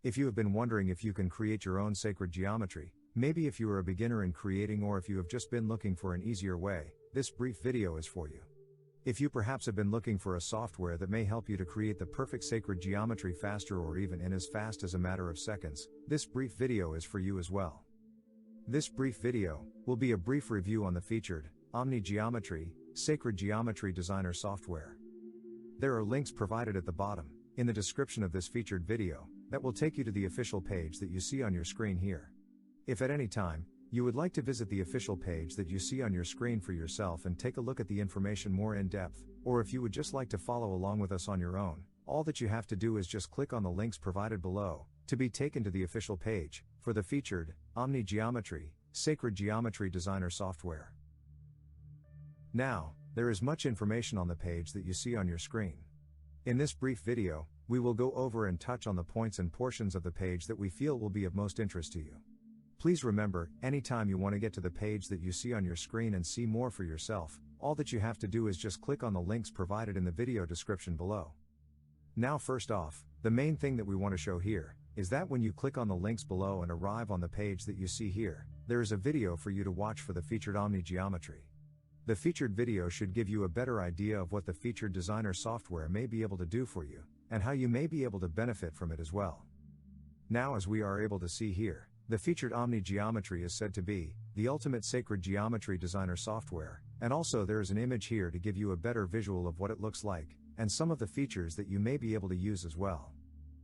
If you have been wondering if you can create your own sacred geometry, maybe if you are a beginner in creating or if you have just been looking for an easier way, this brief video is for you. If you perhaps have been looking for a software that may help you to create the perfect sacred geometry faster or even in as fast as a matter of seconds, this brief video is for you as well. This brief video will be a brief review on the Featured OmniGeometry Sacred Geometry Designer software. There are links provided at the bottom, in the description of this featured video, that will take you to the official page that you see on your screen here. If at any time, you would like to visit the official page that you see on your screen for yourself and take a look at the information more in depth, or if you would just like to follow along with us on your own, all that you have to do is just click on the links provided below, to be taken to the official page, for the Featured OmniGeometry Sacred Geometry Designer software. Now, there is much information on the page that you see on your screen. In this brief video, we will go over and touch on the points and portions of the page that we feel will be of most interest to you. Please remember, anytime you want to get to the page that you see on your screen and see more for yourself, all that you have to do is just click on the links provided in the video description below. Now first off, the main thing that we want to show here, is that when you click on the links below and arrive on the page that you see here, there is a video for you to watch for the Featured OmniGeometry. The featured video should give you a better idea of what the Featured Designer software may be able to do for you, and how you may be able to benefit from it as well. Now, as we are able to see here, the Featured OmniGeometry is said to be the ultimate sacred geometry designer software, and also there is an image here to give you a better visual of what it looks like, and some of the features that you may be able to use as well.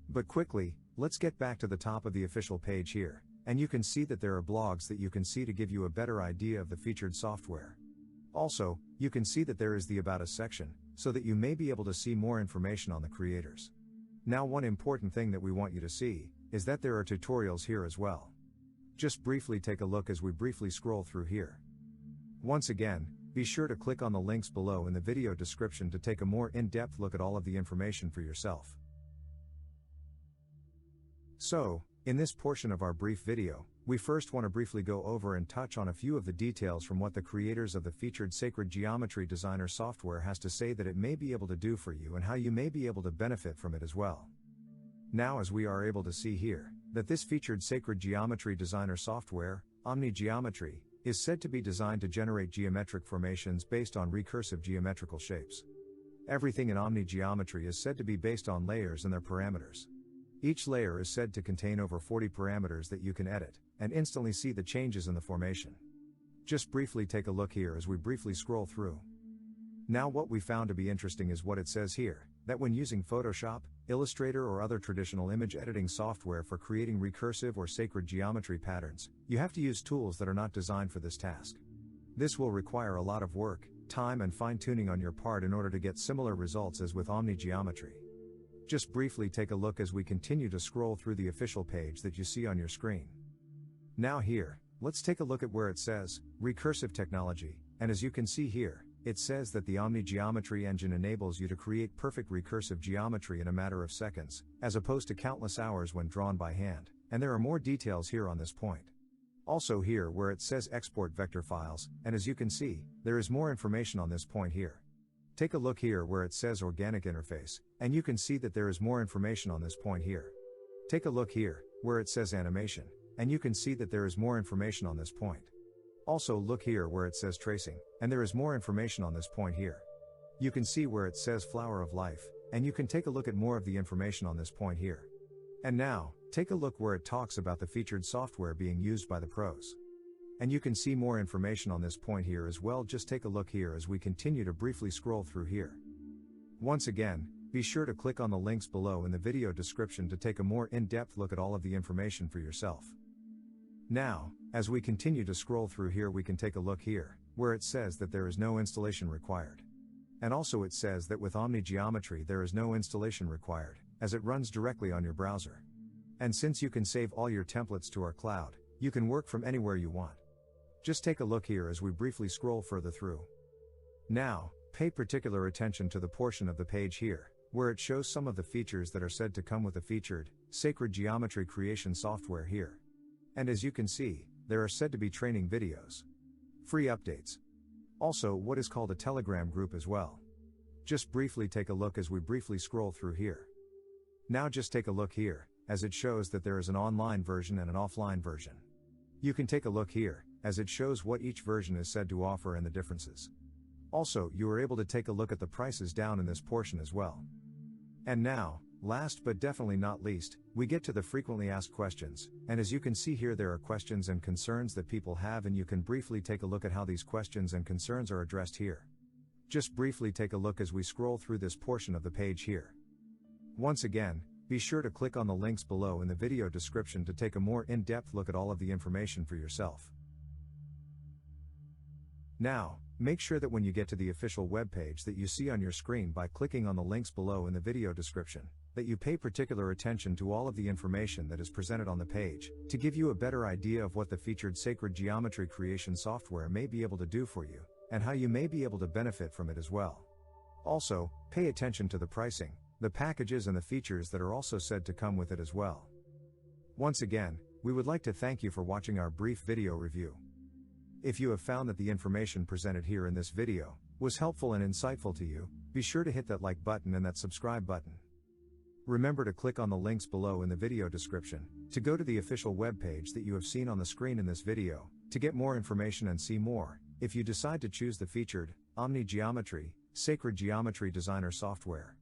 But quickly, let's get back to the top of the official page here, and you can see that there are blogs that you can see to give you a better idea of the featured software. Also, you can see that there is the About Us section, so that you may be able to see more information on the creators. Now, one important thing that we want you to see, is that there are tutorials here as well. Just briefly take a look as we briefly scroll through here. Once again, be sure to click on the links below in the video description to take a more in-depth look at all of the information for yourself. So, in this portion of our brief video, we first want to briefly go over and touch on a few of the details from what the creators of the Featured Sacred Geometry Designer software has to say that it may be able to do for you and how you may be able to benefit from it as well. Now, as we are able to see here, that this Featured Sacred Geometry Designer software, OmniGeometry, is said to be designed to generate geometric formations based on recursive geometrical shapes. Everything in OmniGeometry is said to be based on layers and their parameters. Each layer is said to contain over 40 parameters that you can edit, and instantly see the changes in the formation. Just briefly take a look here as we briefly scroll through. Now, what we found to be interesting is what it says here, that when using Photoshop, Illustrator or other traditional image editing software for creating recursive or sacred geometry patterns, you have to use tools that are not designed for this task. This will require a lot of work, time and fine-tuning on your part in order to get similar results as with OmniGeometry. Just briefly take a look as we continue to scroll through the official page that you see on your screen. Now here, let's take a look at where it says, Recursive Technology, and as you can see here, it says that the OmniGeometry engine enables you to create perfect recursive geometry in a matter of seconds, as opposed to countless hours when drawn by hand, and there are more details here on this point. Also here where it says Export Vector Files, and as you can see, there is more information on this point here. Take a look here where it says Organic Interface, and you can see that there is more information on this point here. Take a look here, where it says Animation, and you can see that there is more information on this point. Also look here where it says Tracing, and there is more information on this point here. You can see where it says Flower of Life, and you can take a look at more of the information on this point here. And now, take a look where it talks about the featured software being used by the pros. And you can see more information on this point here as well. Just take a look here as we continue to briefly scroll through here. Once again, be sure to click on the links below in the video description to take a more in-depth look at all of the information for yourself. Now, as we continue to scroll through here, we can take a look here, where it says that there is no installation required. And also it says that with OmniGeometry there is no installation required, as it runs directly on your browser. And since you can save all your templates to our cloud, you can work from anywhere you want. Just take a look here as we briefly scroll further through. Now, pay particular attention to the portion of the page here, where it shows some of the features that are said to come with the featured, sacred geometry creation software here. And as you can see, there are said to be training videos, free updates, also what is called a Telegram group as well. Just briefly take a look as we briefly scroll through here. Now just take a look here, as it shows that there is an online version and an offline version. You can take a look here, as it shows what each version is said to offer and the differences. Also, you are able to take a look at the prices down in this portion as well. And now, last but definitely not least, we get to the frequently asked questions, and as you can see here there are questions and concerns that people have, and you can briefly take a look at how these questions and concerns are addressed here. Just briefly take a look as we scroll through this portion of the page here. Once again, be sure to click on the links below in the video description to take a more in-depth look at all of the information for yourself. Now, make sure that when you get to the official webpage that you see on your screen by clicking on the links below in the video description, that you pay particular attention to all of the information that is presented on the page, to give you a better idea of what the featured sacred geometry creation software may be able to do for you, and how you may be able to benefit from it as well. Also, pay attention to the pricing, the packages and the features that are also said to come with it as well. Once again, we would like to thank you for watching our brief video review. If you have found that the information presented here in this video was helpful and insightful to you, be sure to hit that like button and that subscribe button. Remember to click on the links below in the video description to go to the official webpage that you have seen on the screen in this video to get more information and see more, if you decide to choose the featured OmniGeometry Sacred Geometry Designer software.